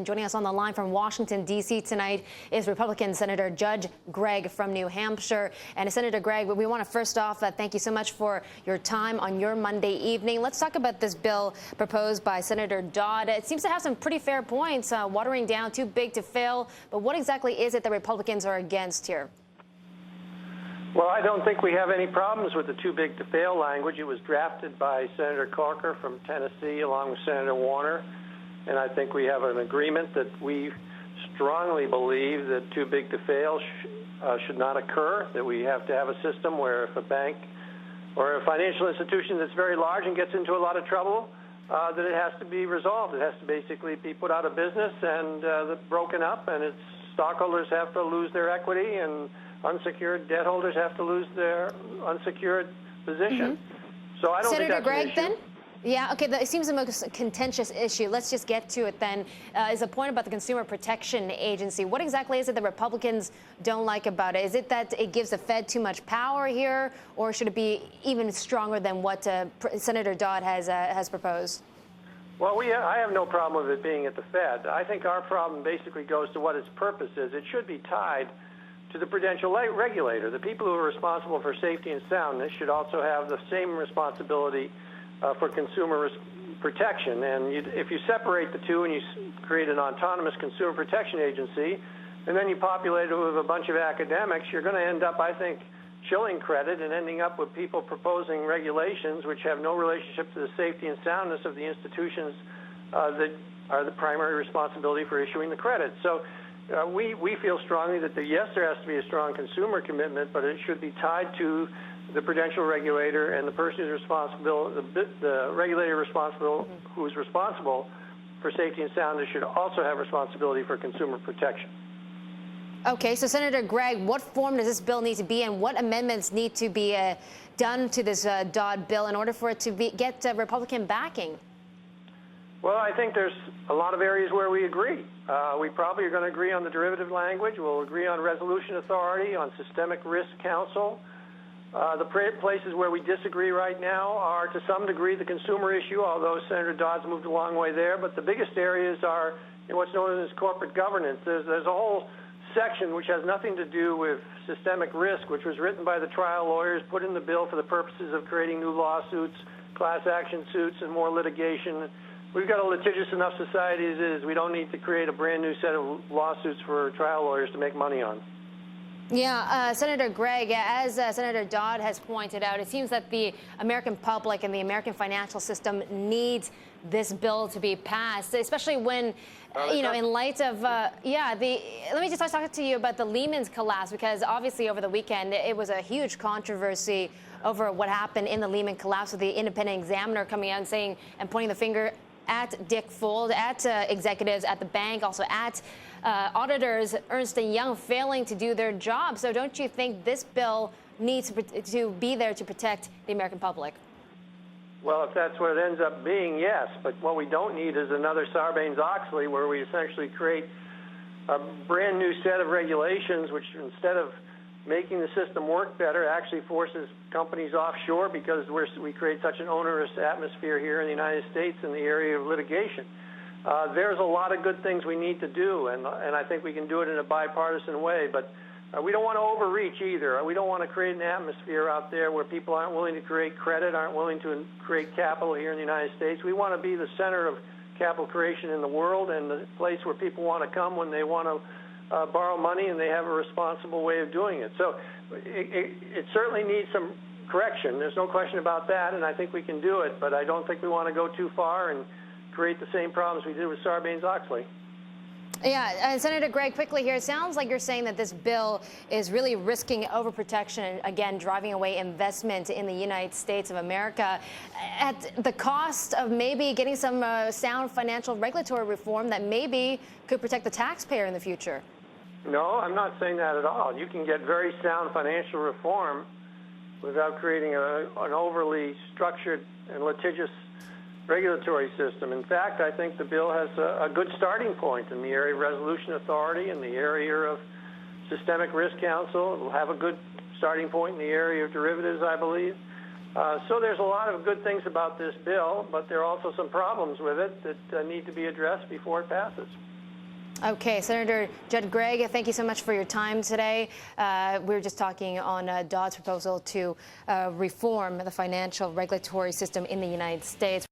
Joining us on the line from Washington, D.C. tonight is Republican Senator Judd Gregg from New Hampshire. And Senator Gregg, we want to first off thank you so much for your time on your Monday evening. Let's talk about this bill proposed by Senator Dodd. It seems to have some pretty fair points, watering down too big to fail. But what exactly is it that Republicans are against here? Well, I don't think we have any problems with the too big to fail language. It was drafted by Senator Corker from Tennessee along with Senator Warner. And I think we have an agreement that we strongly believe that too big to fail should not occur, that we have to have a system where if a bank or a financial institution that's very large and gets into a lot of trouble, that it has to be resolved. It has to basically be put out of business and broken up, and its stockholders have to lose their equity, and unsecured debt holders have to lose their unsecured position. So I don't Senator think that's Gregg, an issue. then? Yeah, okay, it seems the most contentious issue. Let's just get to it then. Is a point about the Consumer Protection Agency. What exactly is it that Republicans don't like about it? Is it that it gives the Fed too much power here, or should it be even stronger than what Senator Dodd has proposed? Well, I have no problem with it being at the Fed. I think our problem basically goes to what its purpose is. It should be tied to the prudential regulator. The people who are responsible for safety and soundness should also have the same responsibility for consumer protection. And if you separate the two and you create an autonomous consumer protection agency, and then you populate it with a bunch of academics, you're going to end up, I think, chilling credit and ending up with people proposing regulations which have no relationship to the safety and soundness of the institutions that are the primary responsibility for issuing the credit. So we feel strongly that yes, there has to be a strong consumer commitment, but it should be tied to the prudential regulator, and the person who's responsible, the regulator responsible, who's responsible for safety and soundness, should also have responsibility for consumer protection. Okay, so Senator Gregg, what form does this bill need to be in? What amendments need to be done to this Dodd bill in order for it to get Republican backing? Well, I think there's a lot of areas where we agree. We probably are going to agree on the derivative language. We'll agree on resolution authority, on systemic risk counsel. The places where we disagree right now are, to some degree, the consumer issue, although Senator Dodd's moved a long way there. But the biggest areas are what's known as corporate governance. There's a whole section which has nothing to do with systemic risk, which was written by the trial lawyers, put in the bill for the purposes of creating new lawsuits, class action suits, and more litigation. We've got a litigious enough society as is. We don't need to create a brand new set of lawsuits for trial lawyers to make money on. Yeah, Senator Gregg, as Senator Dodd has pointed out, it seems that the American public and the American financial system needs this bill to be passed, especially when, in light of, let me just talk to you about the Lehman's collapse, because obviously over the weekend it was a huge controversy over what happened in the Lehman collapse, with the independent examiner coming out and saying and pointing the finger at Dick Fuld, at executives at the bank, also at auditors, Ernst & Young, failing to do their job. So don't you think this bill needs to be there to protect the American public? Well, if that's what it ends up being, yes. But what we don't need is another Sarbanes-Oxley, where we essentially create a brand new set of regulations which, instead of making the system work better, actually forces companies offshore, because we create such an onerous atmosphere here in the United States in the area of litigation. There's a lot of good things we need to do, and I think we can do it in a bipartisan way, but we don't want to overreach either. We don't want to create an atmosphere out there where people aren't willing to create credit, aren't willing to create capital here in the United States. We want to be the center of capital creation in the world, and the place where people want to come when they want to borrow money, and they have a responsible way of doing it. So it certainly needs some correction. There's no question about that, and I think we can do it, but I don't think we want to go too far and create the same problems we did with Sarbanes-Oxley. Yeah, Senator Gregg, quickly here, it sounds like you're saying that this bill is really risking overprotection, again, driving away investment in the United States of America at the cost of maybe getting some sound financial regulatory reform that maybe could protect the taxpayer in the future. No, I'm not saying that at all. You can get very sound financial reform without creating an overly structured and litigious regulatory system. In fact, I think the bill has a good starting point in the area of resolution authority, in the area of systemic risk counsel. It will have a good starting point in the area of derivatives, I believe. So there's a lot of good things about this bill, but there are also some problems with it that need to be addressed before it passes. Okay, Senator Judd Gregg, thank you so much for your time today. We were just talking on Dodd's proposal to reform the financial regulatory system in the United States.